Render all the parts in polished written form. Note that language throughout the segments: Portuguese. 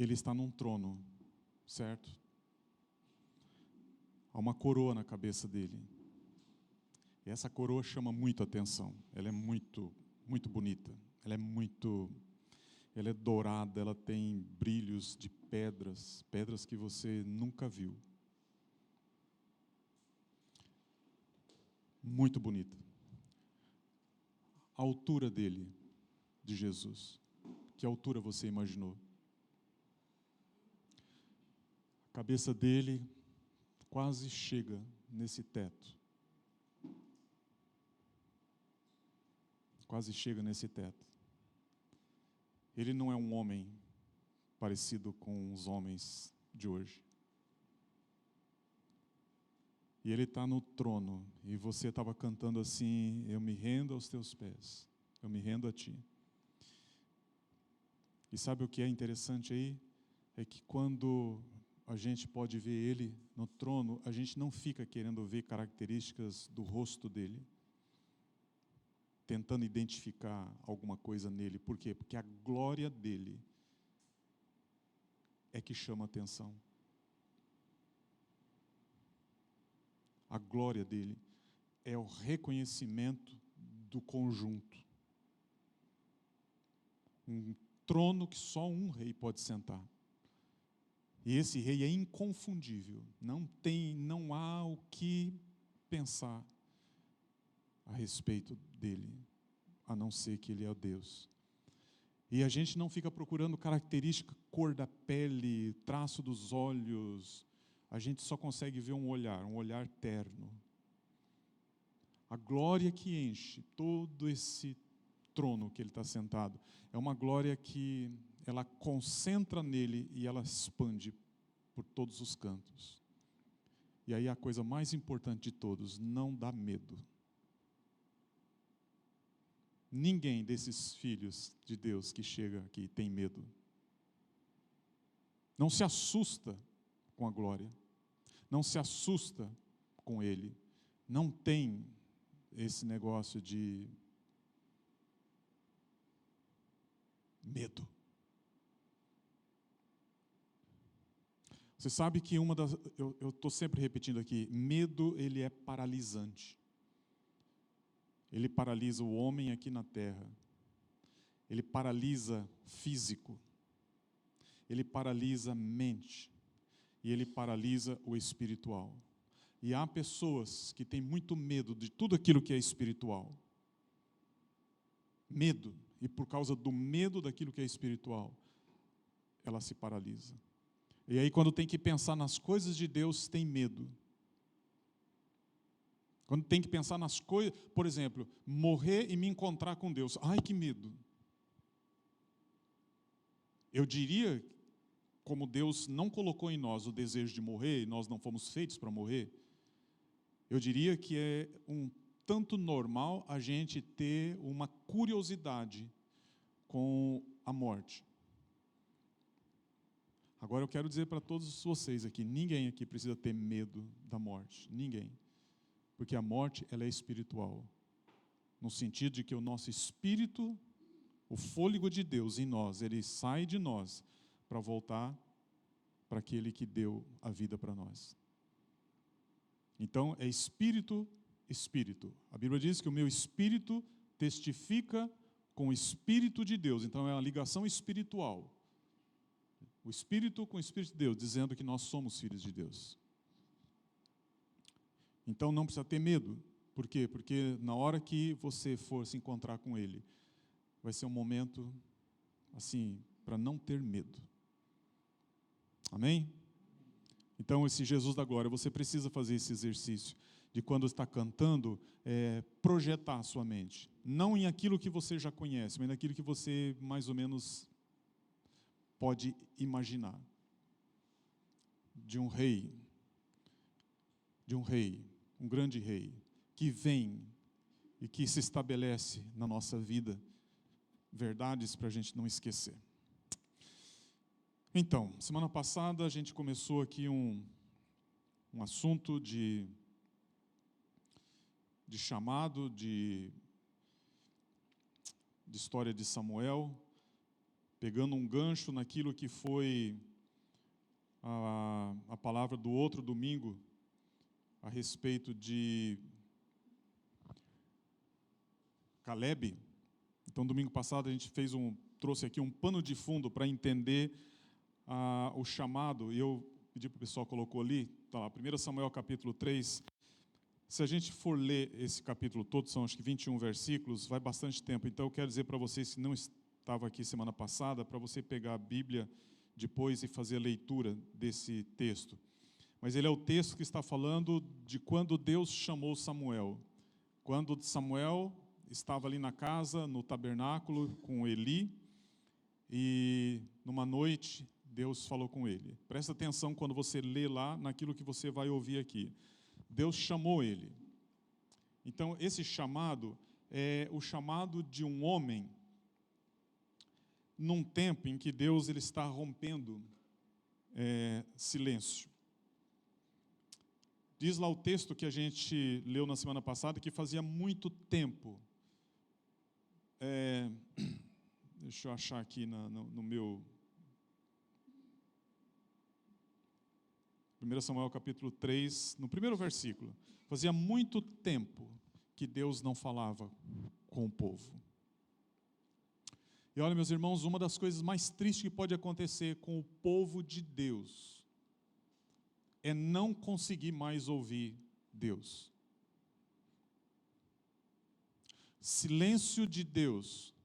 ele está num trono, certo? Há uma coroa na cabeça dele. E essa coroa chama muito a atenção. Ela é muito, muito bonita. Ela é dourada, ela tem brilhos de pedras, pedras que você nunca viu. Muito bonita. A altura dele, de Jesus. Que altura você imaginou? A cabeça dele quase chega nesse teto. Quase chega nesse teto. Ele não é um homem parecido com os homens de hoje. E ele está no trono, e você estava cantando assim: eu me rendo aos teus pés, eu me rendo a ti. E sabe o que é interessante aí? É que quando a gente pode ver ele no trono, a gente não fica querendo ver características do rosto dele, tentando identificar alguma coisa nele. Por quê? Porque a glória dele é que chama a atenção. A glória dele é o reconhecimento do conjunto. Um trono que só um rei pode sentar. E esse rei é inconfundível. Não há o que pensar a respeito dele, a não ser que ele é o Deus. E a gente não fica procurando característica, cor da pele, traço dos olhos. A gente só consegue ver um olhar terno. A glória que enche todo esse trono que ele está sentado é uma glória que ela concentra nele e ela expande por todos os cantos. E aí a coisa mais importante de todos: não dá medo. Ninguém desses filhos de Deus que chega aqui tem medo. Não se assusta com a glória. Não se assusta com ele. Não tem esse negócio de medo. Você sabe que eu estou sempre repetindo aqui, medo ele é paralisante. Ele paralisa o homem aqui na terra. Ele paralisa físico. Ele paralisa a mente. E ele paralisa o espiritual. E há pessoas que têm muito medo de tudo aquilo que é espiritual. Medo. E por causa do medo daquilo que é espiritual, ela se paralisa. E aí quando tem que pensar nas coisas de Deus, tem medo. Quando tem que pensar nas coisas, por exemplo, morrer e me encontrar com Deus. Ai, que medo. Eu diria, como Deus não colocou em nós o desejo de morrer, e nós não fomos feitos para morrer, eu diria que é um tanto normal a gente ter uma curiosidade com a morte. Agora eu quero dizer para todos vocês aqui, ninguém aqui precisa ter medo da morte, ninguém. Porque a morte, ela é espiritual. No sentido de que o nosso espírito, o fôlego de Deus em nós, ele sai de nós para voltar para aquele que deu a vida para nós. Então, é espírito, espírito. A Bíblia diz que o meu espírito testifica com o Espírito de Deus. Então, é uma ligação espiritual. O Espírito com o Espírito de Deus, dizendo que nós somos filhos de Deus. Então não precisa ter medo. Por quê? Porque na hora que você for se encontrar com Ele, vai ser um momento, assim, para não ter medo. Amém? Então esse Jesus da glória, você precisa fazer esse exercício de quando está cantando, projetar a sua mente. Não em aquilo que você já conhece, mas naquilo que você mais ou menos pode imaginar. De um rei, um grande rei, que vem e que se estabelece na nossa vida, verdades para a gente não esquecer. Então, semana passada a gente começou aqui um assunto de chamado, de história de Samuel, pegando um gancho naquilo que foi a palavra do outro domingo, a respeito de Caleb. Então, domingo passado a gente trouxe aqui um pano de fundo para entender o chamado, e eu pedi para o pessoal, colocou ali, tá lá, 1 Samuel capítulo 3. Se a gente for ler esse capítulo todo, são acho que 21 versículos, vai bastante tempo. Então eu quero dizer para vocês, se não estava aqui semana passada, para você pegar a Bíblia depois e fazer a leitura desse texto. Mas ele é o texto que está falando de quando Deus chamou Samuel. Quando Samuel estava ali na casa, no tabernáculo, com Eli, e numa noite Deus falou com ele. Presta atenção quando você lê lá naquilo que você vai ouvir aqui. Deus chamou ele. Então, esse chamado é o chamado de um homem num tempo em que Deus ele está rompendo silêncio. Diz lá o texto que a gente leu na semana passada que fazia muito tempo. Deixa eu achar aqui no meu... 1 Samuel capítulo 3, no primeiro versículo. Fazia muito tempo que Deus não falava com o povo. E olha, meus irmãos, uma das coisas mais tristes que pode acontecer com o povo de Deus é não conseguir mais ouvir Deus. Silêncio de Deus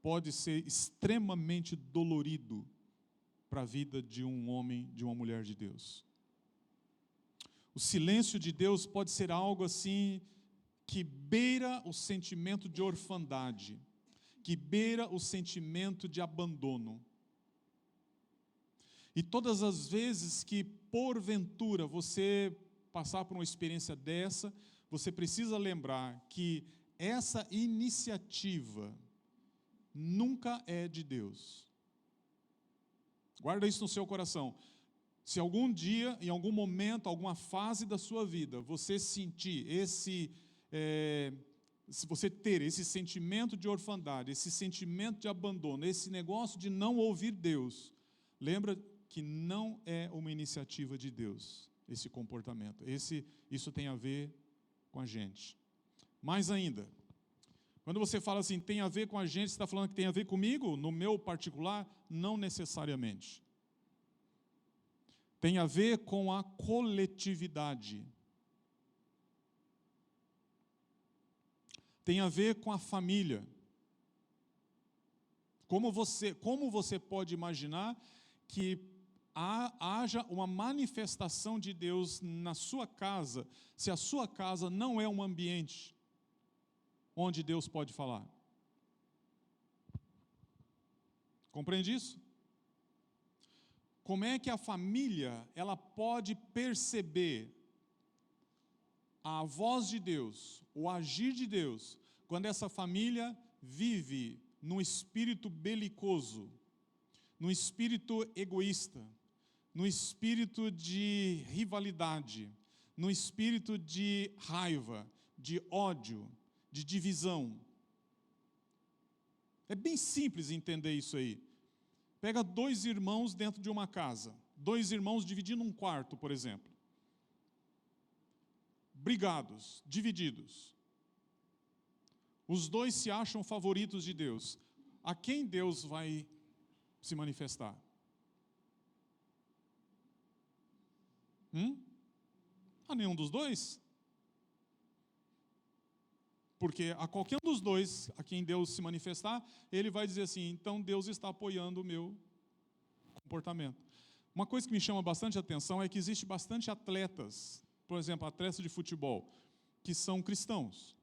pode ser extremamente dolorido para a vida de um homem, de uma mulher de Deus. O silêncio de Deus pode ser algo assim que beira o sentimento de orfandade, que beira o sentimento de abandono. E todas as vezes que, porventura, você passar por uma experiência dessa, você precisa lembrar que essa iniciativa nunca é de Deus. Guarda isso no seu coração. Se algum dia, em algum momento, alguma fase da sua vida, você sentir se você ter esse sentimento de orfandade, esse sentimento de abandono, esse negócio de não ouvir Deus, lembra que não é uma iniciativa de Deus, esse comportamento. Isso tem a ver com a gente. Mais ainda, quando você fala assim, tem a ver com a gente, você está falando que tem a ver comigo? No meu particular, não necessariamente. Tem a ver com a coletividade. Tem a ver com a família. Como você pode imaginar que haja uma manifestação de Deus na sua casa, se a sua casa não é um ambiente onde Deus pode falar? Compreende isso? Como é que a família ela pode perceber a voz de Deus, o agir de Deus, quando essa família vive num espírito belicoso, num espírito egoísta, num espírito de rivalidade, num espírito de raiva, de ódio, de divisão? É bem simples entender isso aí. Pega 2 irmãos dentro de uma casa, 2 irmãos dividindo um quarto, por exemplo. Brigados, divididos. Os 2 se acham favoritos de Deus. A quem Deus vai se manifestar? A nenhum dos 2? Porque a qualquer um dos 2, a quem Deus se manifestar, ele vai dizer assim, então Deus está apoiando o meu comportamento. Uma coisa que me chama bastante atenção é que existe bastante atletas, por exemplo, atletas de futebol, que são cristãos.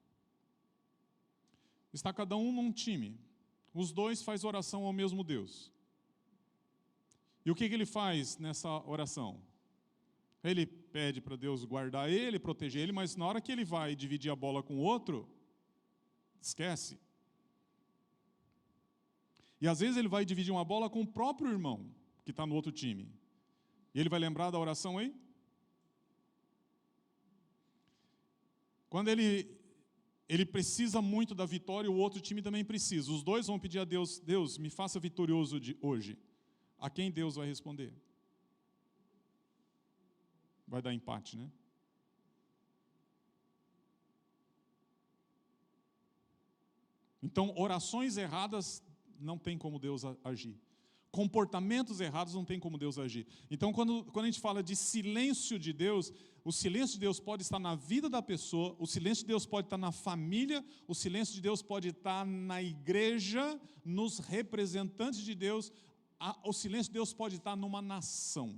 Está cada um num time. Os 2 fazem oração ao mesmo Deus. E o que ele faz nessa oração? Ele pede para Deus guardar ele, proteger ele, mas na hora que ele vai dividir a bola com o outro, esquece. E às vezes ele vai dividir uma bola com o próprio irmão, que está no outro time. E ele vai lembrar da oração aí? Quando ele ele precisa muito da vitória, o outro time também precisa. Os dois vão pedir a Deus: Deus, me faça vitorioso hoje. A quem Deus vai responder? Vai dar empate, né? Então, orações erradas não tem como Deus agir. Comportamentos errados não tem como Deus agir. Então, quando a gente fala de silêncio de Deus, o silêncio de Deus pode estar na vida da pessoa, o silêncio de Deus pode estar na família, o silêncio de Deus pode estar na igreja, nos representantes de Deus, o silêncio de Deus pode estar numa nação.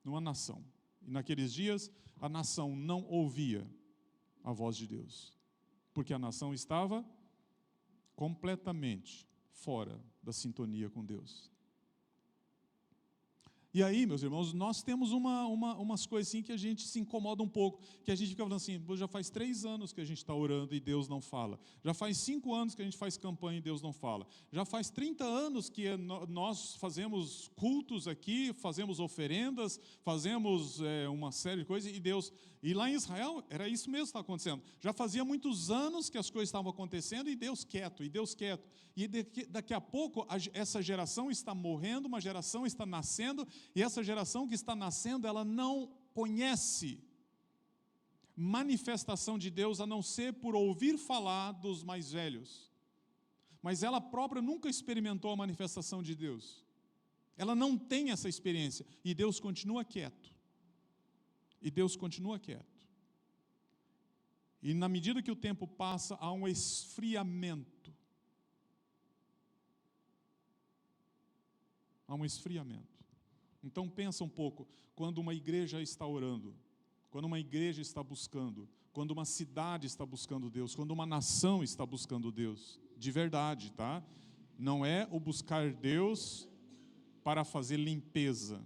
Numa nação. E naqueles dias, a nação não ouvia a voz de Deus, porque a nação estava completamente fora da sintonia com Deus. E aí, meus irmãos, nós temos umas coisas assim que a gente se incomoda um pouco, que a gente fica falando assim: já faz 3 anos que a gente está orando e Deus não fala. Já faz 5 anos que a gente faz campanha e Deus não fala. Já faz 30 anos que nós fazemos cultos aqui, fazemos oferendas, fazemos uma série de coisas e Deus... E lá em Israel, era isso mesmo que estava acontecendo. Já fazia muitos anos que as coisas estavam acontecendo e Deus quieto, e Deus quieto. E daqui a pouco, essa geração está morrendo, uma geração está nascendo, e essa geração que está nascendo, ela não conhece manifestação de Deus, a não ser por ouvir falar dos mais velhos. Mas ela própria nunca experimentou a manifestação de Deus. Ela não tem essa experiência, e Deus continua quieto. E Deus continua quieto. E na medida que o tempo passa, há um esfriamento. Há um esfriamento. Então pensa um pouco, quando uma igreja está orando, quando uma igreja está buscando, quando uma cidade está buscando Deus, quando uma nação está buscando Deus, de verdade, tá? Não é o buscar Deus para fazer limpeza.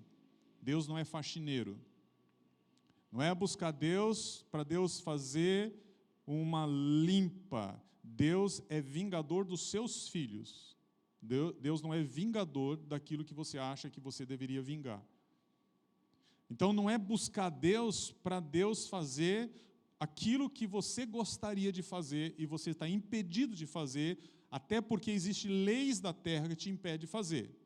Deus não é faxineiro. Não é buscar Deus para Deus fazer uma limpa. Deus é vingador dos seus filhos. Deus não é vingador daquilo que você acha que você deveria vingar. Então não é buscar Deus para Deus fazer aquilo que você gostaria de fazer e você está impedido de fazer, até porque existem leis da terra que te impedem de fazer.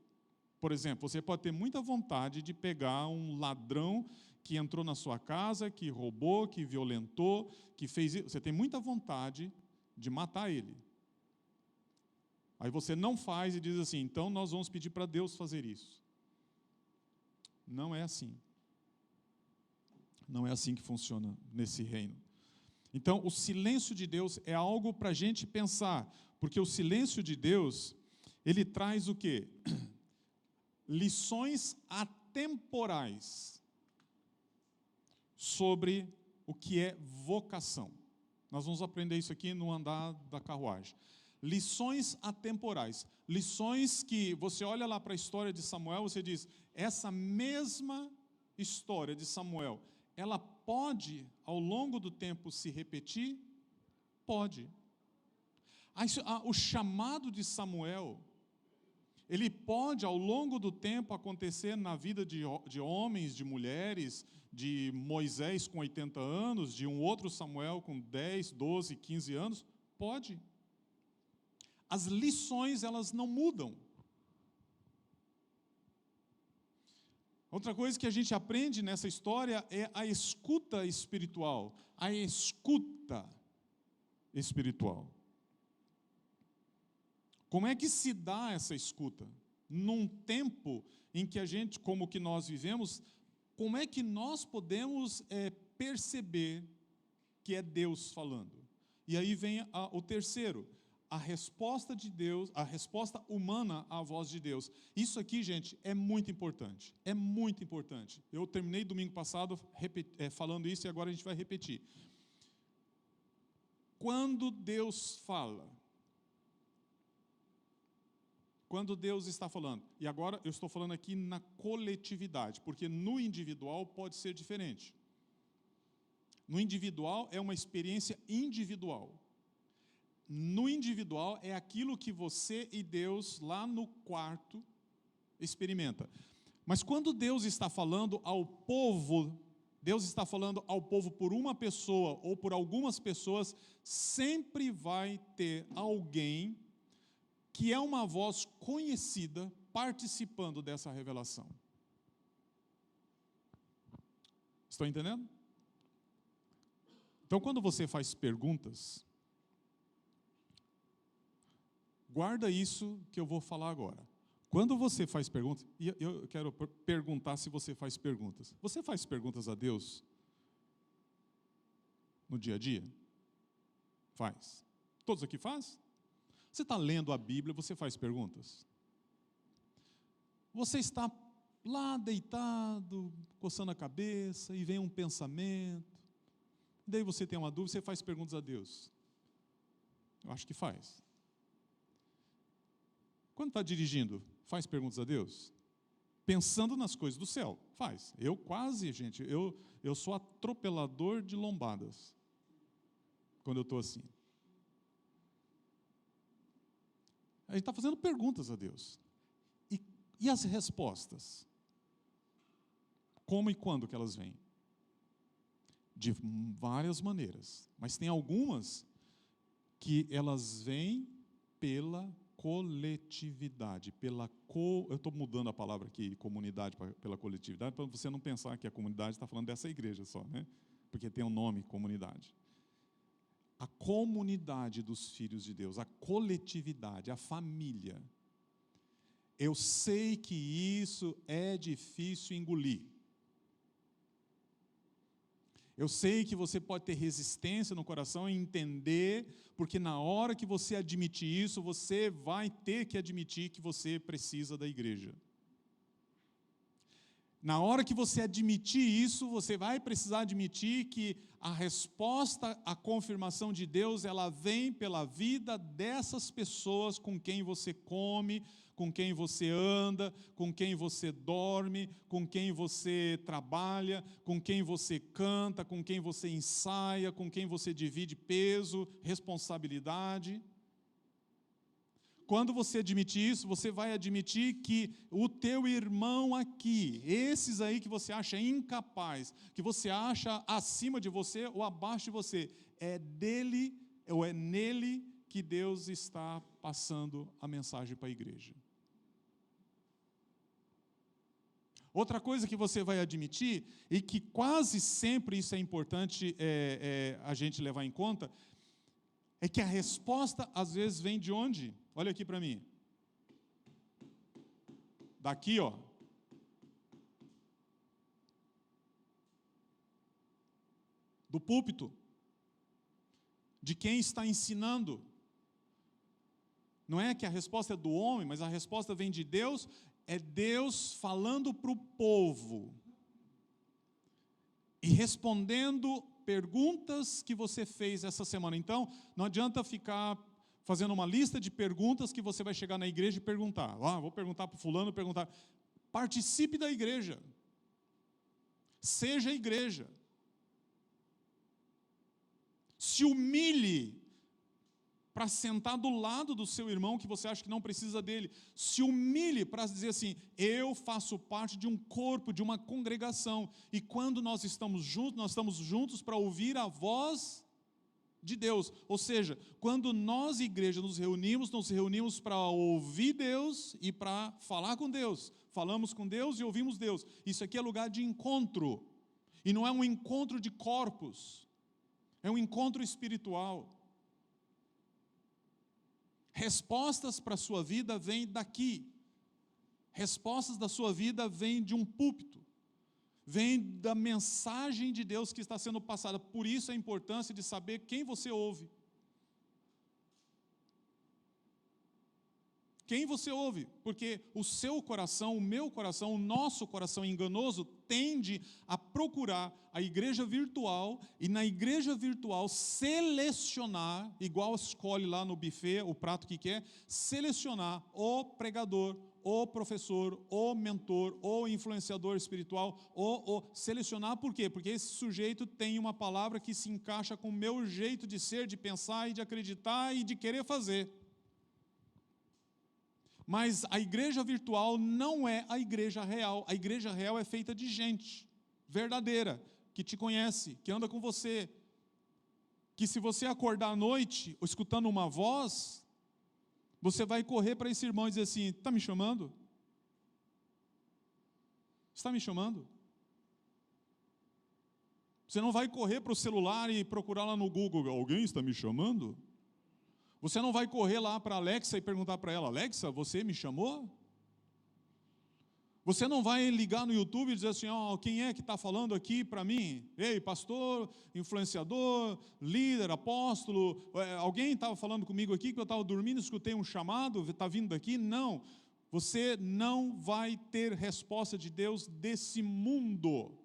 Por exemplo, você pode ter muita vontade de pegar um ladrão que entrou na sua casa, que roubou, que violentou, que fez isso. Você tem muita vontade de matar ele. Aí você não faz e diz assim: então nós vamos pedir para Deus fazer isso. Não é assim. Não é assim que funciona nesse reino. Então, o silêncio de Deus é algo para a gente pensar, porque o silêncio de Deus, ele traz o quê? Lições atemporais sobre o que é vocação. Nós vamos aprender isso aqui no andar da carruagem. Lições atemporais. Lições que você olha lá para a história de Samuel, você diz: essa mesma história de Samuel, ela pode, ao longo do tempo, se repetir? Pode. O chamado de Samuel, ele pode, ao longo do tempo, acontecer na vida de homens, de mulheres, de Moisés com 80 anos, de um outro Samuel com 10, 12, 15 anos? Pode. As lições, elas não mudam. Outra coisa que a gente aprende nessa história é a escuta espiritual. A escuta espiritual. Como é que se dá essa escuta? Num tempo em que a gente, como que nós vivemos, como é que nós podemos perceber que é Deus falando? E aí vem o terceiro, a resposta de Deus, a resposta humana à voz de Deus. Isso aqui, gente, é muito importante. É muito importante. Eu terminei domingo passado falando isso e agora a gente vai repetir. Quando Deus fala, quando Deus está falando, e agora eu estou falando aqui na coletividade, porque no individual pode ser diferente. No individual é uma experiência individual. No individual é aquilo que você e Deus lá no quarto experimenta. Mas quando Deus está falando ao povo Deus está falando ao povo por uma pessoa ou por algumas pessoas, sempre vai ter alguém que é uma voz conhecida participando dessa revelação. Estão entendendo? Então, quando você faz perguntas, guarda isso que eu vou falar agora. Quando você faz perguntas, e eu quero perguntar se você faz perguntas. Você faz perguntas a Deus no dia a dia? Faz. Todos aqui fazem? Você está lendo a Bíblia, você faz perguntas? Você está lá deitado, coçando a cabeça, e vem um pensamento, daí você tem uma dúvida, você faz perguntas a Deus? Eu acho que faz. Quando está dirigindo, faz perguntas a Deus? Pensando nas coisas do céu, faz. Eu quase, gente, eu sou atropelador de lombadas, quando eu estou assim. A gente está fazendo perguntas a Deus. E as respostas? Como e quando que elas vêm? De várias maneiras. Mas tem algumas que elas vêm pela coletividade, eu estou mudando a palavra aqui, comunidade, pela coletividade, para você não pensar que a comunidade está falando dessa igreja só, né? Porque tem o nome comunidade. A comunidade dos filhos de Deus, a coletividade, a família. Eu sei que isso é difícil engolir. Eu sei que você pode ter resistência no coração em entender, porque na hora que você admitir isso, você vai ter que admitir que você precisa da igreja. Na hora que você admitir isso, você vai precisar admitir que a resposta à confirmação de Deus, ela vem pela vida dessas pessoas com quem você come, com quem você anda, com quem você dorme, com quem você trabalha, com quem você canta, com quem você ensaia, com quem você divide peso, responsabilidade. Quando você admitir isso, você vai admitir que o teu irmão aqui, esses aí que você acha incapaz, que você acha acima de você ou abaixo de você, é dele ou é nele que Deus está passando a mensagem para a igreja. Outra coisa que você vai admitir, e que quase sempre isso é importante a gente levar em conta, é que a resposta às vezes vem de onde? Olha aqui para mim. Daqui, ó. Do púlpito. De quem está ensinando. Não é que a resposta é do homem, mas a resposta vem de Deus. É Deus falando para o povo. E respondendo perguntas que você fez essa semana. Então, não adianta ficar fazendo uma lista de perguntas que você vai chegar na igreja e perguntar. Vou perguntar para o fulano, perguntar. Participe da igreja. Seja a igreja. Se humilhe para sentar do lado do seu irmão que você acha que não precisa dele. Se humilhe para dizer assim, eu faço parte de um corpo, de uma congregação. E quando nós estamos juntos para ouvir a voz de Deus. Ou seja, quando nós, igreja, nos reunimos para ouvir Deus e para falar com Deus. Falamos com Deus e ouvimos Deus. Isso aqui é lugar de encontro. E não é um encontro de corpos. É um encontro espiritual. Respostas para a sua vida vêm daqui. Respostas da sua vida vêm de um púlpito. Vem da mensagem de Deus que está sendo passada. Por isso a importância de saber quem você ouve. Quem você ouve? Porque o seu coração, o meu coração, o nosso coração enganoso tende a procurar a igreja virtual e na igreja virtual selecionar, igual escolhe lá no buffet o prato que quer, selecionar o pregador, o professor, o mentor, o influenciador espiritual, selecionar por quê? Porque esse sujeito tem uma palavra que se encaixa com o meu jeito de ser, de pensar e de acreditar e de querer fazer. Mas a igreja virtual não é a igreja real. A igreja real é feita de gente verdadeira, que te conhece, que anda com você, que se você acordar à noite, escutando uma voz, você vai correr para esse irmão e dizer assim: está me chamando? Está me chamando? Você não vai correr para o celular e procurar lá no Google: alguém está me chamando? Você não vai correr lá para a Alexa e perguntar para ela: Alexa, você me chamou? Você não vai ligar no YouTube e dizer assim: quem é que está falando aqui para mim? Ei, pastor, influenciador, líder, apóstolo, alguém estava falando comigo aqui que eu estava dormindo, escutei um chamado, está vindo daqui? Não, você não vai ter resposta de Deus desse mundo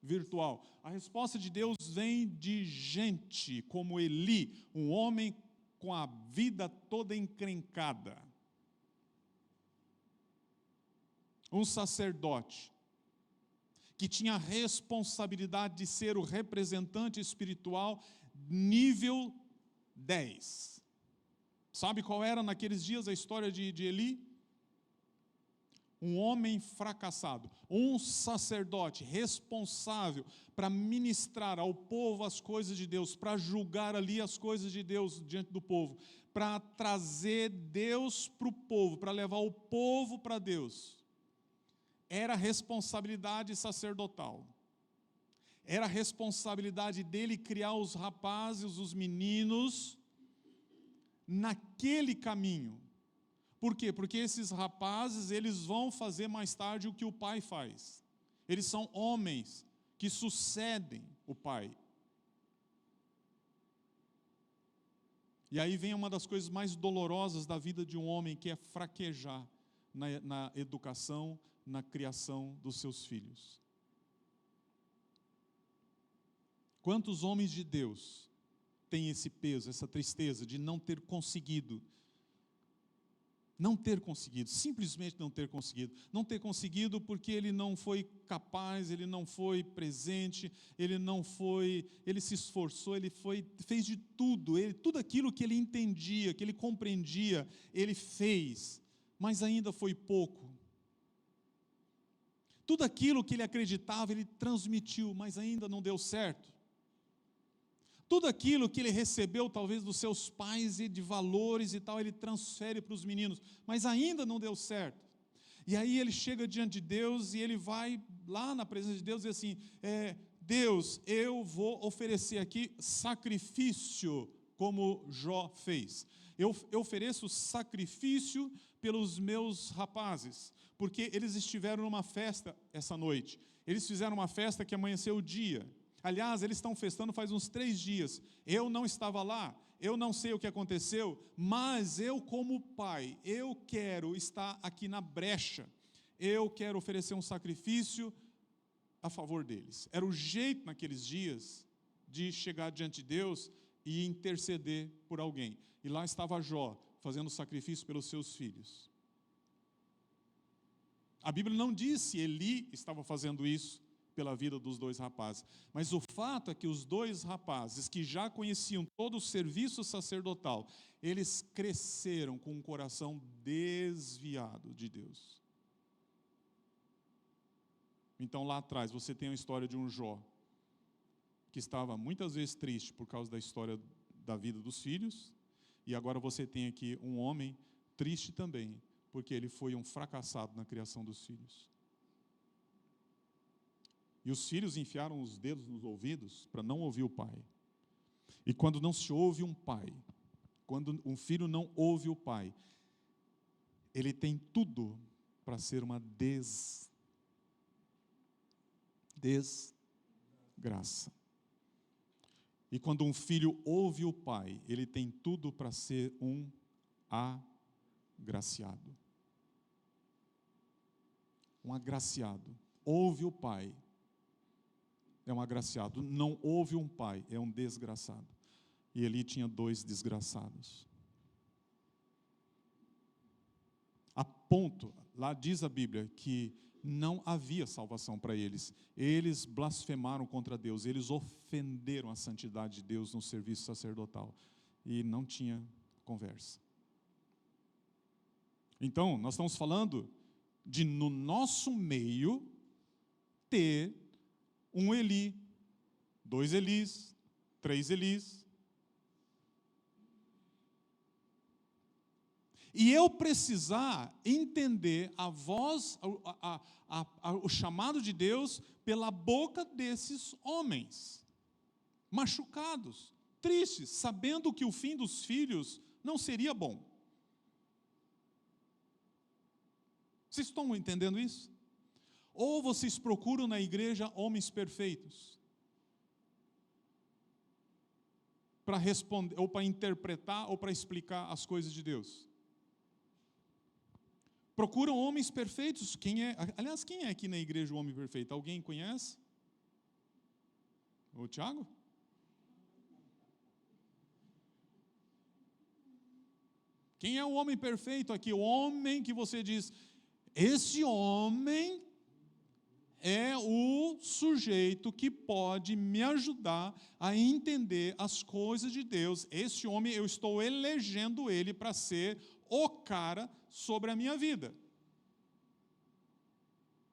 virtual. A resposta de Deus vem de gente como Eli, um homem com a vida toda encrencada. Um sacerdote que tinha a responsabilidade de ser o representante espiritual nível 10. Sabe qual era naqueles dias a história de Eli? Um homem fracassado, um sacerdote responsável para ministrar ao povo as coisas de Deus, para julgar ali as coisas de Deus diante do povo, para trazer Deus para o povo, para levar o povo para Deus. Era responsabilidade sacerdotal. Era responsabilidade dele criar os rapazes, os meninos, naquele caminho. Por quê? Porque esses rapazes, eles vão fazer mais tarde o que o pai faz. Eles são homens que sucedem o pai. E aí vem uma das coisas mais dolorosas da vida de um homem, que é fraquejar na educação, na criação dos seus filhos. Quantos homens de Deus têm esse peso, essa tristeza de não ter conseguido, simplesmente não ter conseguido porque ele não foi capaz, ele não foi presente, ele se esforçou, fez de tudo, tudo aquilo que ele entendia, que ele compreendia, ele fez, mas ainda foi pouco. Tudo aquilo que ele acreditava, ele transmitiu, mas ainda não deu certo. Tudo aquilo que ele recebeu, talvez, dos seus pais e de valores e tal, ele transfere para os meninos, mas ainda não deu certo. E aí ele chega diante de Deus e ele vai lá na presença de Deus e diz assim: Deus, eu vou oferecer aqui sacrifício, como Jó fez. Eu ofereço sacrifício pelos meus rapazes, porque eles estiveram numa festa essa noite. Eles fizeram uma festa que amanheceu o dia. Aliás, eles estão festando faz uns 3 dias. Eu não estava lá, eu não sei o que aconteceu, mas eu, como pai, eu quero estar aqui na brecha. Eu quero oferecer um sacrifício a favor deles. Era o jeito naqueles dias de chegar diante de Deus e interceder por alguém. E lá estava Jó, fazendo sacrifício pelos seus filhos. A Bíblia não diz se Eli estava fazendo isso pela vida dos 2 rapazes, mas o fato é que os 2 rapazes, que já conheciam todo o serviço sacerdotal, eles cresceram com um coração desviado de Deus. Então lá atrás você tem a história de um Jó, que estava muitas vezes triste por causa da história da vida dos filhos, e agora você tem aqui um homem triste também, porque ele foi um fracassado na criação dos filhos. E os filhos enfiaram os dedos nos ouvidos para não ouvir o pai. E quando não se ouve um pai, quando um filho não ouve o pai, ele tem tudo para ser uma desgraça. E quando um filho ouve o pai, ele tem tudo para ser um agraciado. Um agraciado. Ouve o pai, é um agraciado. Não ouve um pai, é um desgraçado. E Eli tinha 2 desgraçados. A ponto, lá diz a Bíblia, que não havia salvação para eles. Eles blasfemaram contra Deus, eles ofenderam a santidade de Deus no serviço sacerdotal. E não tinha conversa. Então, nós estamos falando de, no nosso meio, ter um Eli, 2 Elis, 3 Elis. E eu precisar entender a voz, o chamado de Deus pela boca desses homens, machucados, tristes, sabendo que o fim dos filhos não seria bom. Vocês estão entendendo isso? Ou vocês procuram na igreja homens perfeitos para responder, ou para interpretar, ou para explicar as coisas de Deus? Procuram homens perfeitos. Aliás, quem é aqui na igreja o homem perfeito? Alguém conhece? O Tiago? Quem é o homem perfeito aqui? O homem que você diz, esse homem é o sujeito que pode me ajudar a entender as coisas de Deus. Esse homem, eu estou elegendo ele para ser o cara sobre a minha vida.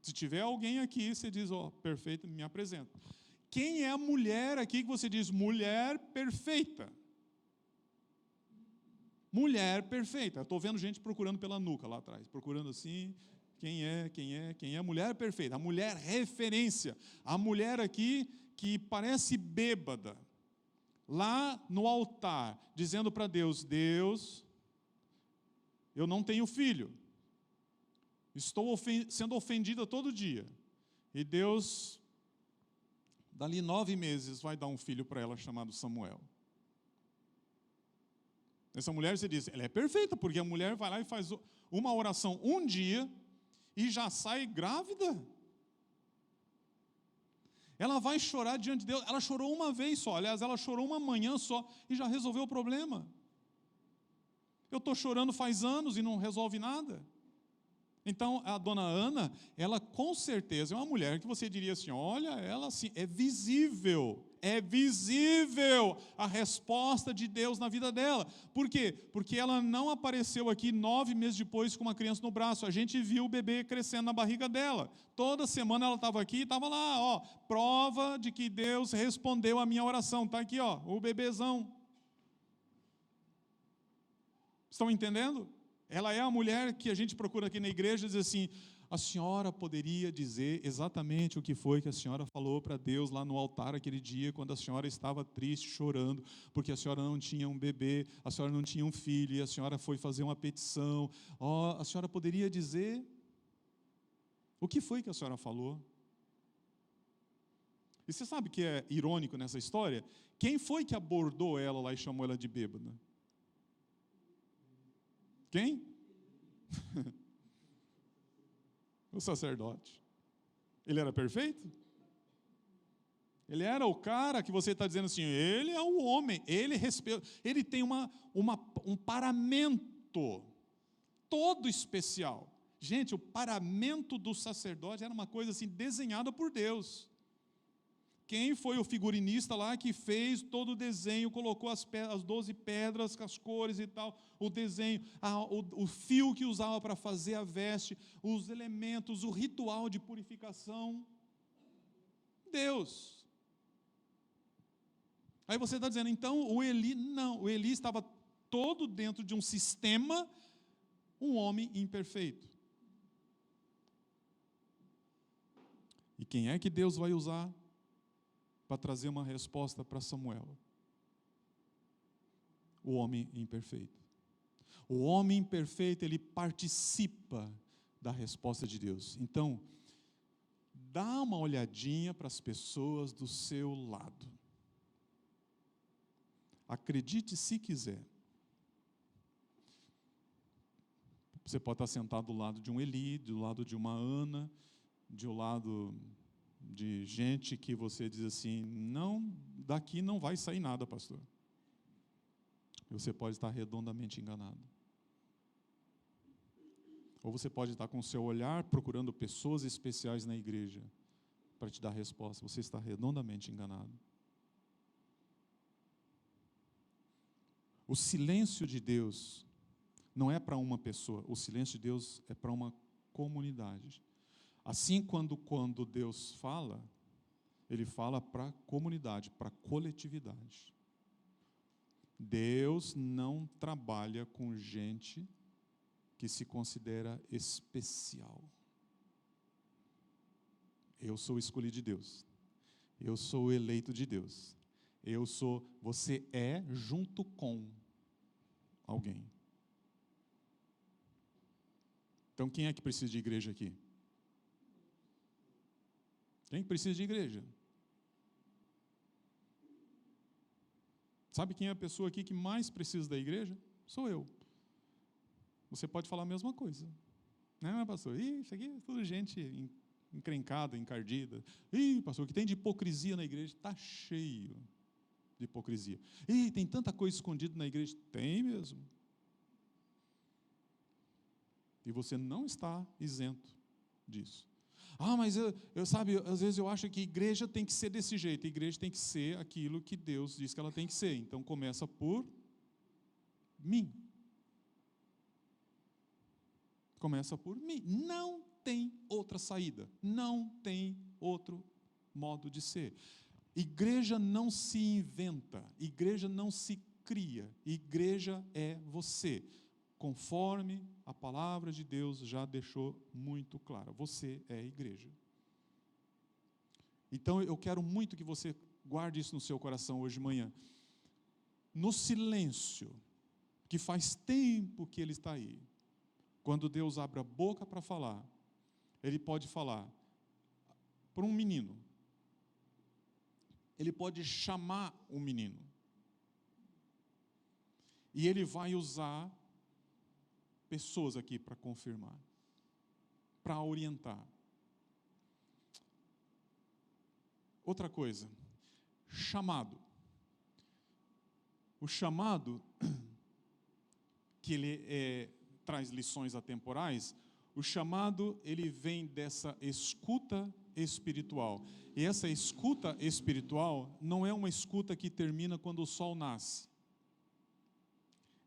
Se tiver alguém aqui, você diz, perfeito, me apresenta. Quem é a mulher aqui que você diz, mulher perfeita? Mulher perfeita. Eu estou vendo gente procurando pela nuca lá atrás, procurando assim, quem é a mulher perfeita, a mulher referência, a mulher aqui que parece bêbada, lá no altar, dizendo para Deus, Deus, eu não tenho filho, estou sendo ofendida todo dia, e Deus, dali 9 meses, vai dar um filho para ela chamado Samuel. Essa mulher, você diz, ela é perfeita, porque a mulher vai lá e faz uma oração um dia, e já sai grávida. Ela vai chorar diante de Deus, ela chorou uma vez só, aliás, ela chorou uma manhã só, e já resolveu o problema. Eu estou chorando faz anos e não resolve nada. Então, a dona Ana, ela com certeza é uma mulher que você diria assim, olha, ela assim, é visível a resposta de Deus na vida dela. Por quê? Porque ela não apareceu aqui 9 meses depois com uma criança no braço, a gente viu o bebê crescendo na barriga dela. Toda semana ela estava aqui, estava lá, prova de que Deus respondeu a minha oração, está aqui, o bebezão. Estão entendendo? Ela é a mulher que a gente procura aqui na igreja e diz assim, a senhora poderia dizer exatamente o que foi que a senhora falou para Deus lá no altar aquele dia, quando a senhora estava triste, chorando, porque a senhora não tinha um bebê, a senhora não tinha um filho, e a senhora foi fazer uma petição. A senhora poderia dizer o que foi que a senhora falou? E você sabe que é irônico nessa história? Quem foi que abordou ela lá e chamou ela de bêbada? Quem? O sacerdote. Ele era perfeito? Ele era o cara que você está dizendo assim, ele é o homem, ele tem um paramento todo especial. Gente, o paramento do sacerdote era uma coisa assim, desenhada por Deus. Quem foi o figurinista lá que fez todo o desenho, colocou as 12 pedras, com as cores e tal, o desenho, o fio que usava para fazer a veste, os elementos, o ritual de purificação? Deus. Aí você está dizendo, então o Eli estava todo dentro de um sistema, um homem imperfeito. E quem é que Deus vai usar para trazer uma resposta para Samuel? O homem imperfeito. O homem imperfeito, ele participa da resposta de Deus. Então, dá uma olhadinha para as pessoas do seu lado. Acredite se quiser. Você pode estar sentado do lado de um Eli, do lado de uma Ana, do lado de gente que você diz assim, não, daqui não vai sair nada, pastor. E você pode estar redondamente enganado. Ou você pode estar com o seu olhar procurando pessoas especiais na igreja para te dar a resposta. Você está redondamente enganado. O silêncio de Deus não é para uma pessoa, o silêncio de Deus é para uma comunidade. Assim, quando Deus fala, Ele fala para a comunidade, para a coletividade. Deus não trabalha com gente que se considera especial. Eu sou o escolhido de Deus. Eu sou o eleito de Deus. Você é junto com alguém. Então, quem é que precisa de igreja aqui? Quem precisa de igreja? Sabe quem é a pessoa aqui que mais precisa da igreja? Sou eu. Você pode falar a mesma coisa. Não é, pastor? Isso aqui é tudo gente encrencada, encardida. Pastor, o que tem de hipocrisia na igreja? Está cheio de hipocrisia. Tem tanta coisa escondida na igreja. Tem mesmo. E você não está isento disso. Mas sabe, às vezes eu acho que a igreja tem que ser desse jeito. A igreja tem que ser aquilo que Deus diz que ela tem que ser. Então começa por mim. Começa por mim. Não tem outra saída. Não tem outro modo de ser. Igreja não se inventa. Igreja não se cria. Igreja é você. Conforme a palavra de Deus já deixou muito clara. Você é a igreja. Então eu quero muito que você guarde isso no seu coração hoje de manhã. No silêncio, que faz tempo que ele está aí, quando Deus abre a boca para falar, ele pode falar para um menino. Ele pode chamar um menino. E ele vai usar pessoas aqui para confirmar, para orientar. Outra coisa, chamado. O chamado, que ele traz lições atemporais, o chamado ele vem dessa escuta espiritual. E essa escuta espiritual não é uma escuta que termina quando o sol nasce.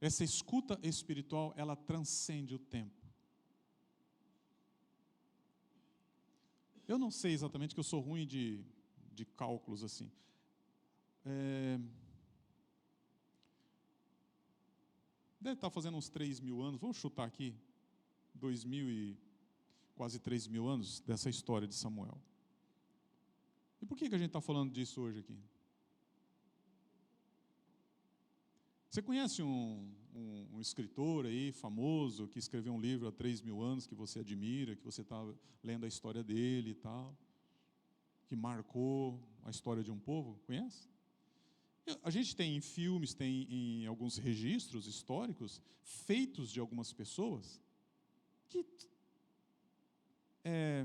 Essa escuta espiritual, ela transcende o tempo. Eu não sei exatamente, que eu sou ruim de cálculos assim. Deve estar fazendo uns 3.000 anos, vamos chutar aqui, 2.000 e quase 3.000 anos dessa história de Samuel. E por que a gente está falando disso hoje aqui? Você conhece um escritor aí, famoso, que escreveu um livro há 3.000 anos, que você admira, que você está lendo a história dele e tal, que marcou a história de um povo? Conhece? A gente tem em filmes, tem em alguns registros históricos, feitos de algumas pessoas, que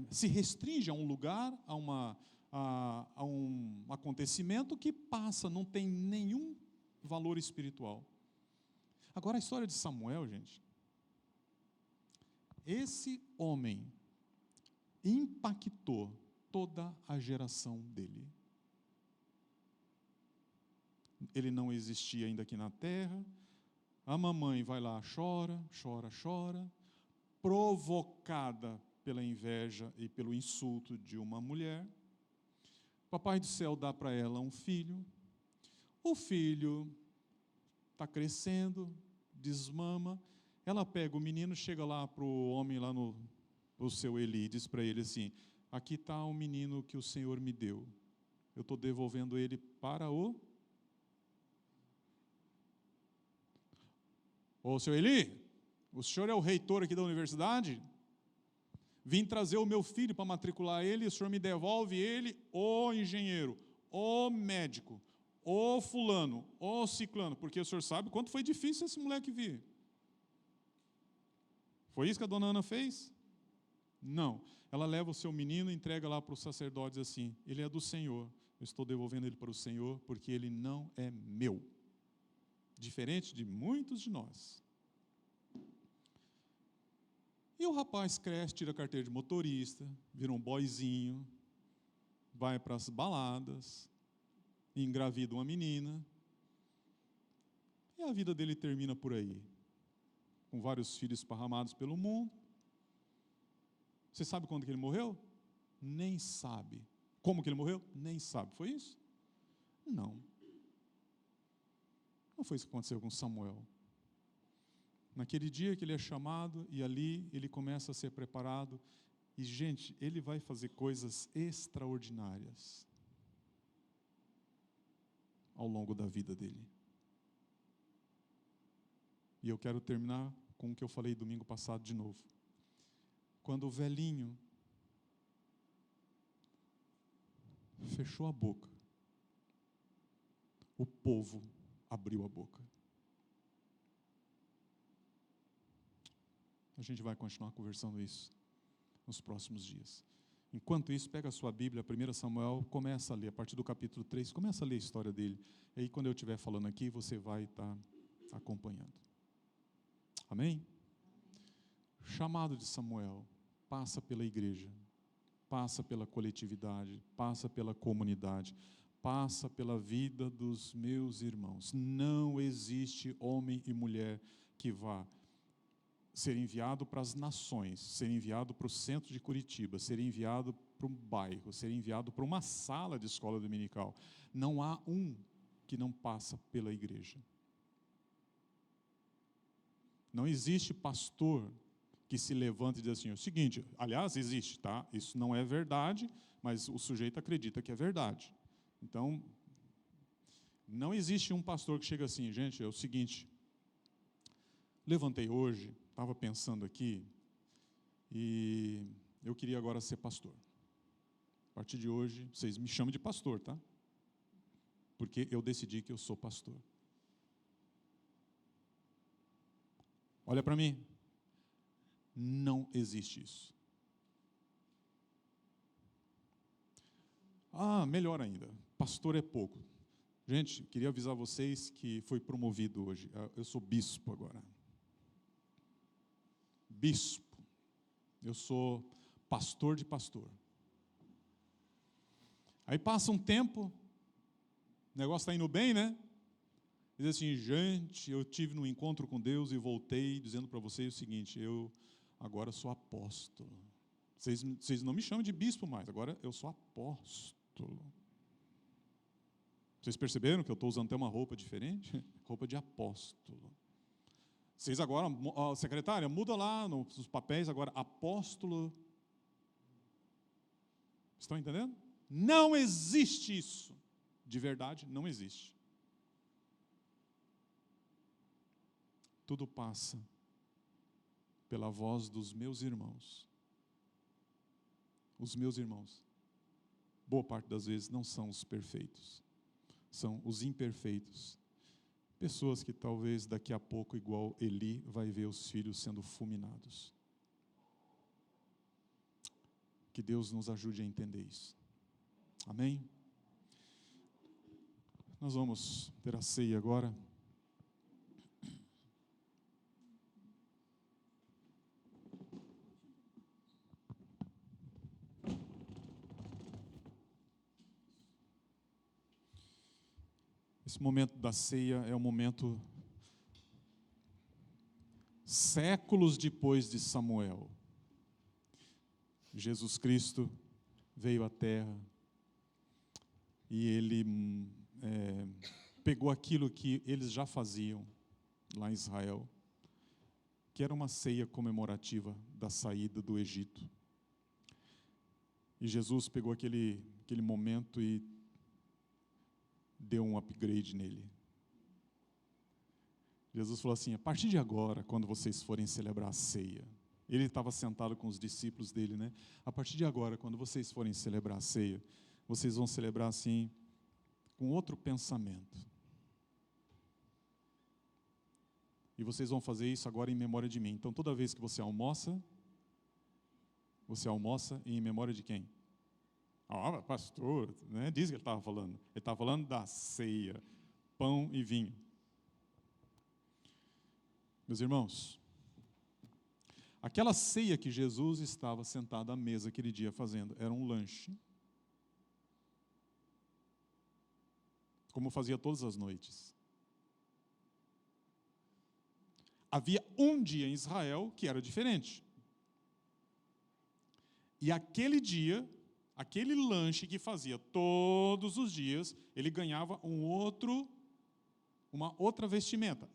se restringe a um lugar, a um acontecimento que passa, não tem nenhum valor espiritual. Agora a história de Samuel, gente, esse homem impactou toda a geração dele. Ele não existia ainda aqui na terra, a mamãe vai lá, chora, provocada pela inveja e pelo insulto de uma mulher. Papai do céu dá para ela um filho. O filho está crescendo, desmama. Ela pega o menino, chega lá para o homem, lá no seu Eli, diz para ele assim: aqui está o menino que o Senhor me deu. Eu estou devolvendo ele para o... Ô, seu Eli, o senhor é o reitor aqui da universidade? Vim trazer o meu filho para matricular ele, e o senhor me devolve ele, ô engenheiro, ô médico, ô fulano, ô ciclano, porque o senhor sabe quanto foi difícil esse moleque vir. Foi isso que a dona Ana fez? Não. Ela leva o seu menino e entrega lá para os sacerdotes assim: ele é do Senhor, eu estou devolvendo ele para o Senhor, porque ele não é meu. Diferente de muitos de nós. E o rapaz cresce, tira a carteira de motorista, vira um boyzinho, vai para as baladas, engravida uma menina, e a vida dele termina por aí, com vários filhos esparramados pelo mundo. Você sabe quando que ele morreu? Nem sabe Como que ele morreu? Nem sabe. Foi isso? Não. Não foi isso que aconteceu com Samuel. Naquele dia que ele é chamado, e ali ele começa a ser preparado, e, gente, ele vai fazer coisas extraordinárias ao longo da vida dele. E eu quero terminar com o que eu falei domingo passado de novo. Quando o velhinho fechou a boca, o povo abriu a boca. A gente vai continuar conversando isso nos próximos dias. Enquanto isso, pega a sua Bíblia, 1 Samuel, começa a ler, a partir do capítulo 3, começa a ler a história dele. E aí, quando eu estiver falando aqui, você vai estar acompanhando. Amém? O chamado de Samuel passa pela igreja, passa pela coletividade, passa pela comunidade, passa pela vida dos meus irmãos. Não existe homem e mulher que vá ser enviado para as nações, ser enviado para o centro de Curitiba, ser enviado para um bairro, ser enviado para uma sala de escola dominical. Não há um que não passa pela igreja. Não existe pastor que se levanta e diz assim, o seguinte, aliás, existe, tá? Isso não é verdade, mas o sujeito acredita que é verdade. Então, não existe um pastor que chega assim, gente, é o seguinte, levantei hoje, estava pensando aqui, e eu queria agora ser pastor. A partir de hoje, vocês me chamam de pastor, tá? Porque eu decidi que eu sou pastor. Olha para mim. Não existe isso. Ah, melhor ainda, pastor é pouco. Gente, queria avisar vocês que foi promovido hoje. Eu sou bispo agora. Bispo. Eu sou pastor de pastor. Aí passa um tempo, o negócio está indo bem, né? Diz assim, gente, eu tive num encontro com Deus e voltei dizendo para vocês o seguinte, eu agora sou apóstolo. Vocês não me chamam de bispo mais, agora eu sou apóstolo. Vocês perceberam que eu estou usando até uma roupa diferente? Roupa de apóstolo. Vocês agora, secretária, muda lá nos papéis agora, apóstolo. Estão entendendo? Não existe isso. De verdade, não existe. Tudo passa pela voz dos meus irmãos. Os meus irmãos, boa parte das vezes, não são os perfeitos. São os imperfeitos. Pessoas que talvez daqui a pouco, igual Eli, vai ver os filhos sendo fulminados. Que Deus nos ajude a entender isso. Amém? Nós vamos ter a ceia agora. Esse momento da ceia é um momento séculos depois de Samuel. Jesus Cristo veio à Terra e Ele pegou aquilo que eles já faziam lá em Israel, que era uma ceia comemorativa da saída do Egito. E Jesus pegou aquele momento e deu um upgrade nele. Jesus falou assim, a partir de agora, quando vocês forem celebrar a ceia, ele estava sentado com os discípulos dele, né? A partir de agora, quando vocês forem celebrar a ceia, vocês vão celebrar assim, com outro pensamento. E vocês vão fazer isso agora em memória de mim. Então, toda vez que você almoça em memória de quem? Ah, pastor, né? Diz que ele estava falando. Ele estava falando da ceia, pão e vinho. Meus irmãos, aquela ceia que Jesus estava sentado à mesa aquele dia fazendo, era um lanche. Como fazia todas as noites. Havia um dia em Israel que era diferente. E aquele dia, aquele lanche que fazia todos os dias, ele ganhava uma outra vestimenta.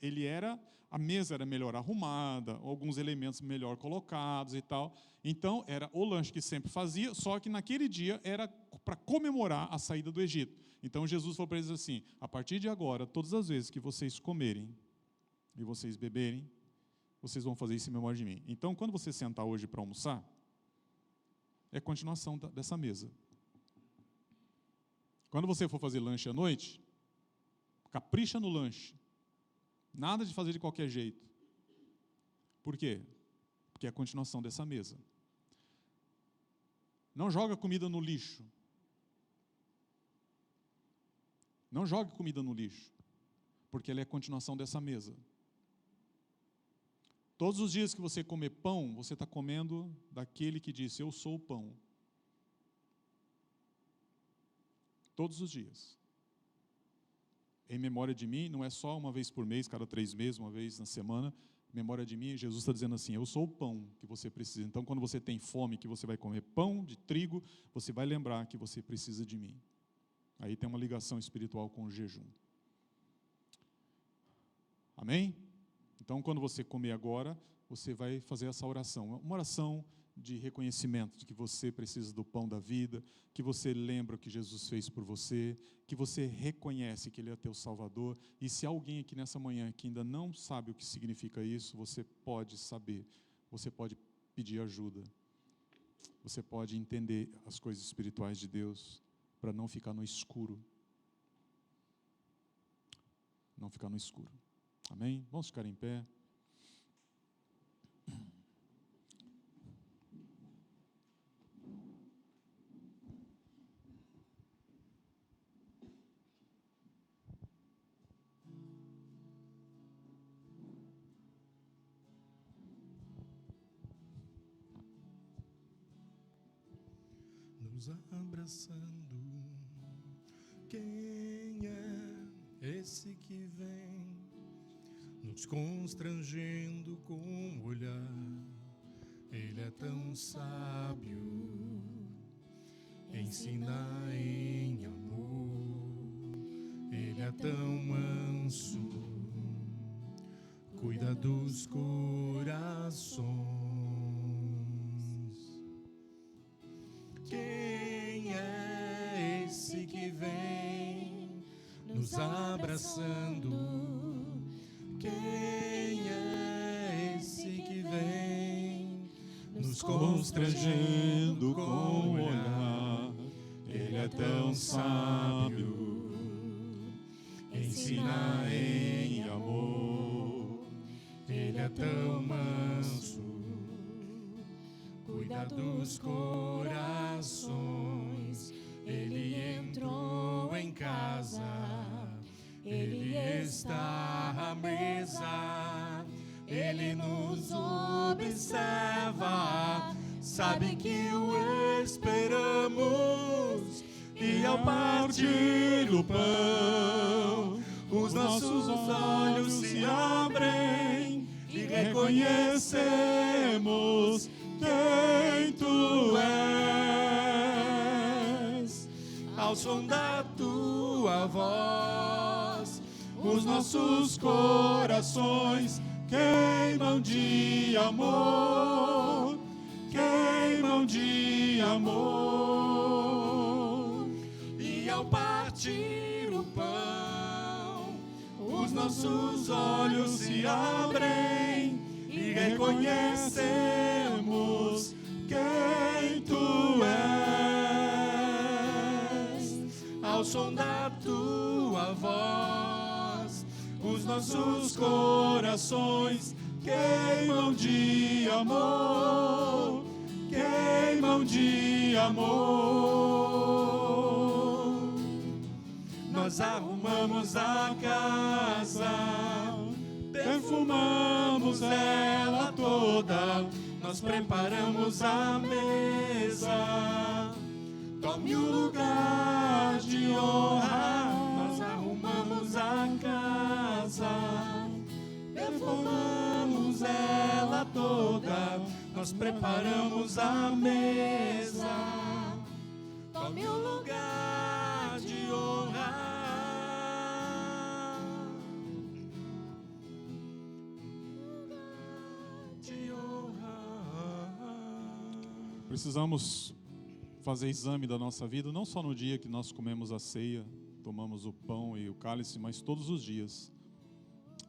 A mesa era melhor arrumada, alguns elementos melhor colocados e tal. Então, era o lanche que sempre fazia, só que naquele dia era para comemorar a saída do Egito. Então, Jesus falou para eles assim: a partir de agora, todas as vezes que vocês comerem e vocês beberem, vocês vão fazer isso em memória de mim. Então, quando você sentar hoje para almoçar, é continuação dessa mesa. Quando você for fazer lanche à noite, capricha no lanche. Nada de fazer de qualquer jeito. Por quê? Porque é a continuação dessa mesa. Não joga comida no lixo. Não jogue comida no lixo, porque ela é a continuação dessa mesa. Todos os dias que você comer pão, você está comendo daquele que disse: eu sou o pão. Todos os dias. Em memória de mim, não é só uma vez por mês, cada 3 meses, uma vez na semana. Em memória de mim, Jesus está dizendo assim: eu sou o pão que você precisa. Então, quando você tem fome, que você vai comer pão de trigo, você vai lembrar que você precisa de mim. Aí tem uma ligação espiritual com o jejum. Amém? Então, quando você comer agora, você vai fazer essa oração. Uma oração de reconhecimento de que você precisa do pão da vida, que você lembra o que Jesus fez por você, que você reconhece que Ele é teu Salvador. E se alguém aqui nessa manhã que ainda não sabe o que significa isso, você pode saber, você pode pedir ajuda, você pode entender as coisas espirituais de Deus, para não ficar no escuro. Não ficar no escuro. Amém? Vamos ficar em pé. Nos abraçando, quem é esse que vem, nos constrangendo com o olhar? Ele é tão sábio, ensina em amor. Ele é tão manso, cuida dos corações. Quem é esse que vem nos abraçando? Quem é esse que vem nos constrangendo com o olhar? Ele é tão sábio, ensina em amor. Ele é tão manso, cuida dos corações. Ele entrou em casa, Ele está à mesa, Ele nos observa, sabe que o esperamos. E ao partir o pão, os nossos olhos se abrem e reconhecemos quem Tu és. Ao som da Tua voz, os nossos corações queimam de amor, queimam de amor. E ao partir o pão, os nossos olhos se abrem e reconhecemos quem Tu és. Ao som da Tua voz, os nossos corações queimam de amor, queimam de amor. Nós arrumamos a casa, perfumamos ela toda, nós preparamos a mesa. Tome o lugar de honra. Nós arrumamos a casa, perfumamos ela toda, nós preparamos a mesa. Precisamos fazer exame da nossa vida, não só no dia que nós comemos a ceia, tomamos o pão e o cálice, mas todos os dias.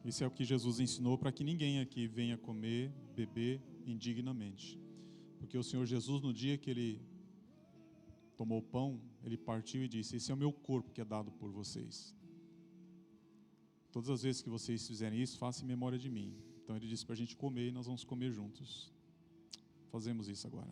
Isso é o que Jesus ensinou para que ninguém aqui venha comer, beber indignamente. Porque o Senhor Jesus, no dia que Ele tomou o pão, Ele partiu e disse: esse é o meu corpo que é dado por vocês. Todas as vezes que vocês fizerem isso, façam em memória de mim. Então Ele disse para a gente comer e nós vamos comer juntos. Fazemos isso agora.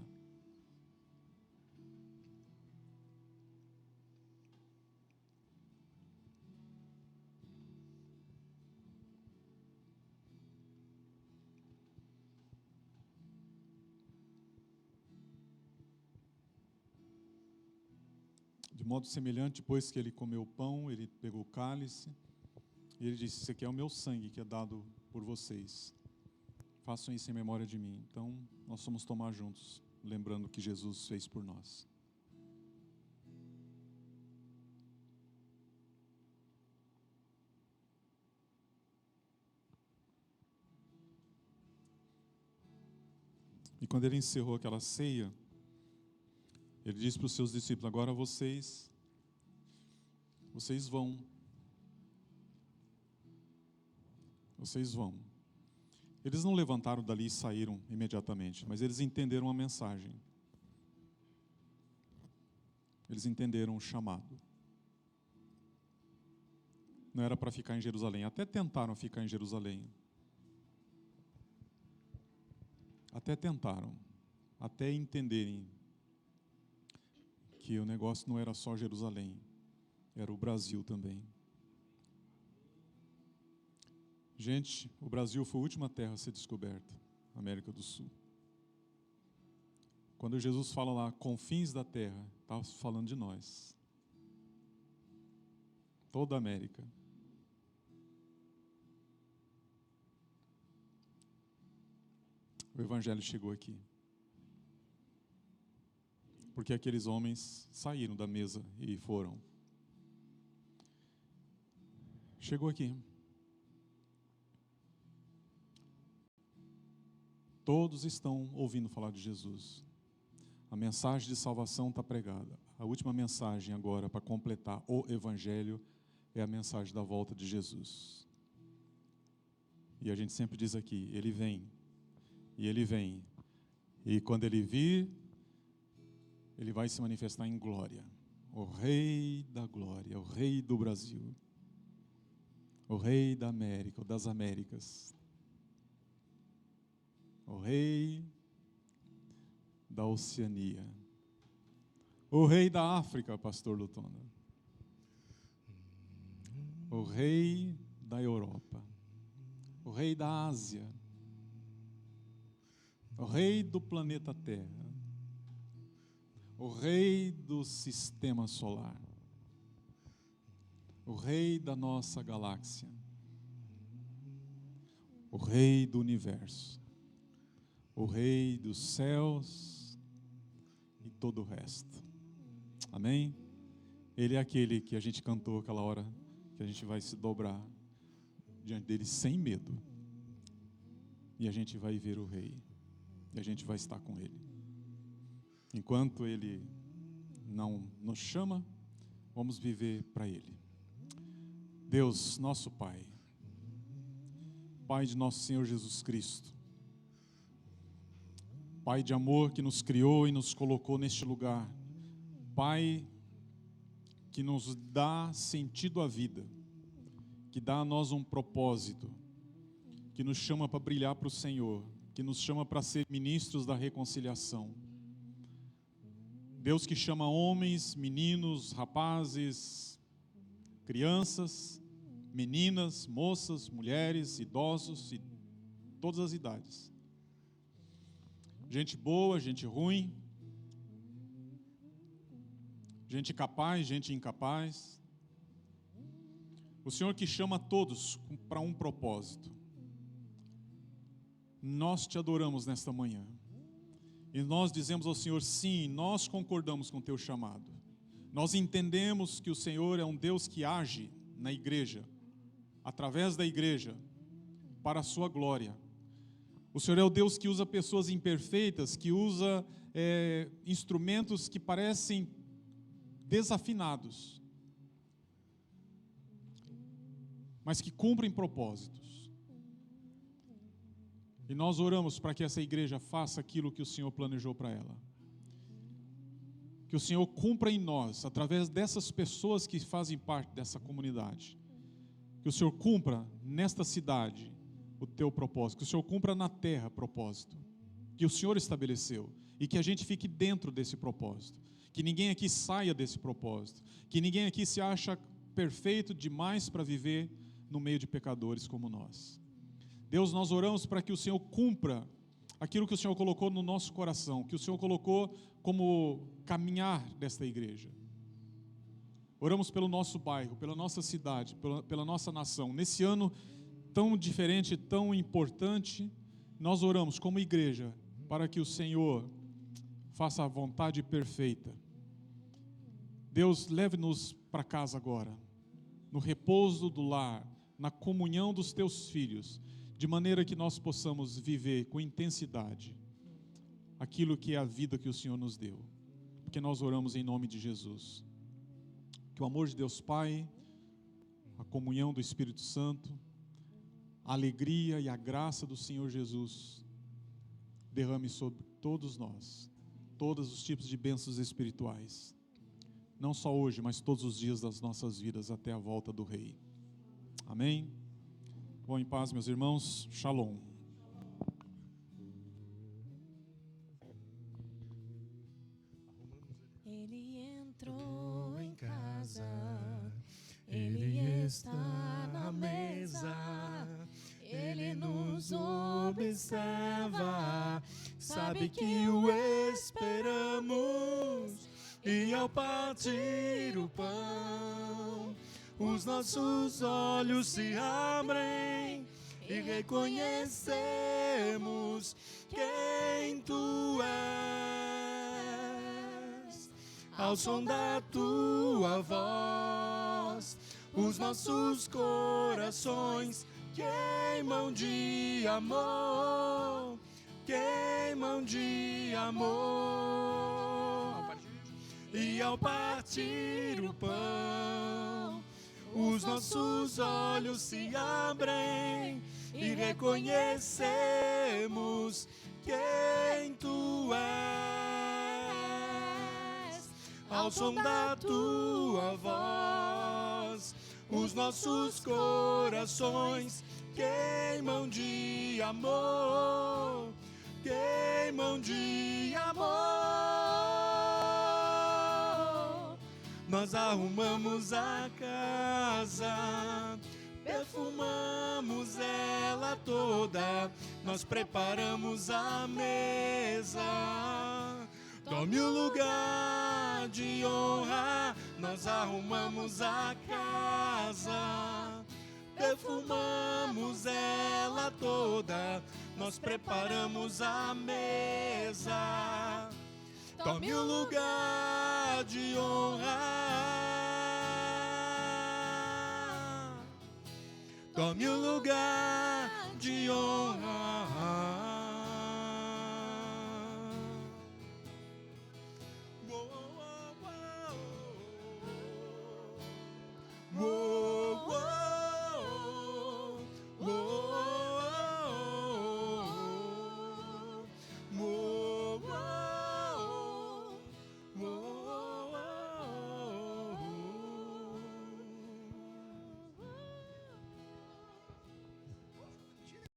De modo semelhante, depois que ele comeu o pão, ele pegou o cálice e ele disse: isso aqui é o meu sangue que é dado por vocês. Façam isso em memória de mim. Então, nós vamos tomar juntos, lembrando o que Jesus fez por nós. E quando ele encerrou aquela ceia, ele disse para os seus discípulos: agora vocês vão. Vocês vão. Eles não levantaram dali e saíram imediatamente, mas eles entenderam a mensagem. Eles entenderam o chamado. Não era para ficar em Jerusalém. Até tentaram ficar em Jerusalém. Até tentaram. Até entenderem que o negócio não era só Jerusalém, era o Brasil também. Gente, o Brasil foi a última terra a ser descoberta, América do Sul. Quando Jesus fala lá, confins da terra, está falando de nós. Toda a América. O Evangelho chegou aqui. Porque aqueles homens saíram da mesa e foram. Chegou aqui. Todos estão ouvindo falar de Jesus. A mensagem de salvação está pregada. A última mensagem agora, para completar o Evangelho, é a mensagem da volta de Jesus. E a gente sempre diz aqui, Ele vem. E Ele vem. E quando Ele vir, Ele vai se manifestar em glória. O Rei da glória, o Rei do Brasil. O Rei da América, ou das Américas. O Rei da Oceania. O Rei da África, pastor Lutona. O Rei da Europa. O Rei da Ásia. O Rei do planeta Terra. O Rei do sistema solar. O Rei da nossa galáxia. O Rei do universo. O Rei dos céus e todo o resto. Amém? Ele é aquele que a gente cantou aquela hora, que a gente vai se dobrar diante dele sem medo. E a gente vai ver o Rei. E a gente vai estar com ele. Enquanto ele não nos chama, vamos viver para ele. Deus, nosso Pai, Pai de nosso Senhor Jesus Cristo, Pai de amor que nos criou e nos colocou neste lugar. Pai que nos dá sentido à vida, que dá a nós um propósito, que nos chama para brilhar para o Senhor, que nos chama para ser ministros da reconciliação. Deus que chama homens, meninos, rapazes, crianças, meninas, moças, mulheres, idosos e todas as idades. Gente boa, gente ruim, gente capaz, gente incapaz. O Senhor que chama todos para um propósito. Nós te adoramos nesta manhã. E nós dizemos ao Senhor, sim, nós concordamos com o teu chamado. Nós entendemos que o Senhor é um Deus que age na igreja, através da igreja, para a sua glória. O Senhor é o Deus que usa pessoas imperfeitas, que usa instrumentos que parecem desafinados, mas que cumprem propósitos. E nós oramos para que essa igreja faça aquilo que o Senhor planejou para ela. Que o Senhor cumpra em nós, através dessas pessoas que fazem parte dessa comunidade. Que o Senhor cumpra nesta cidade o teu propósito. Que o Senhor cumpra na terra propósito que o Senhor estabeleceu. E que a gente fique dentro desse propósito. Que ninguém aqui saia desse propósito. Que ninguém aqui se acha perfeito demais para viver no meio de pecadores como nós. Deus, nós oramos para que o Senhor cumpra aquilo que o Senhor colocou no nosso coração, que o Senhor colocou como caminhar desta igreja. Oramos pelo nosso bairro, pela nossa cidade, pela nossa nação. Nesse ano tão diferente, tão importante, nós oramos como igreja para que o Senhor faça a vontade perfeita. Deus, leve-nos para casa agora, no repouso do lar, na comunhão dos teus filhos, de maneira que nós possamos viver com intensidade aquilo que é a vida que o Senhor nos deu, porque nós oramos em nome de Jesus. Que o amor de Deus Pai, a comunhão do Espírito Santo, a alegria e a graça do Senhor Jesus derrame sobre todos nós, todos os tipos de bênçãos espirituais, não só hoje, mas todos os dias das nossas vidas até a volta do Rei. Amém? Vão em paz, meus irmãos. Shalom. Ele entrou em casa, Ele está na mesa, Ele nos observa, sabe que o esperamos, e ao partir o pão, os nossos olhos se abrem e reconhecemos quem Tu és. Ao som da Tua voz, os nossos corações queimam de amor, queimam de amor. E ao partir o pão, os nossos olhos se abrem e reconhecemos quem Tu és. Ao som da Tua voz, os nossos corações queimam de amor, queimam de amor. Nós arrumamos a casa, perfumamos ela toda, nós preparamos a mesa. Tome o lugar de honra, nós arrumamos a casa, perfumamos ela toda, nós preparamos a mesa. Tome o lugar de honra, tome o lugar de honra.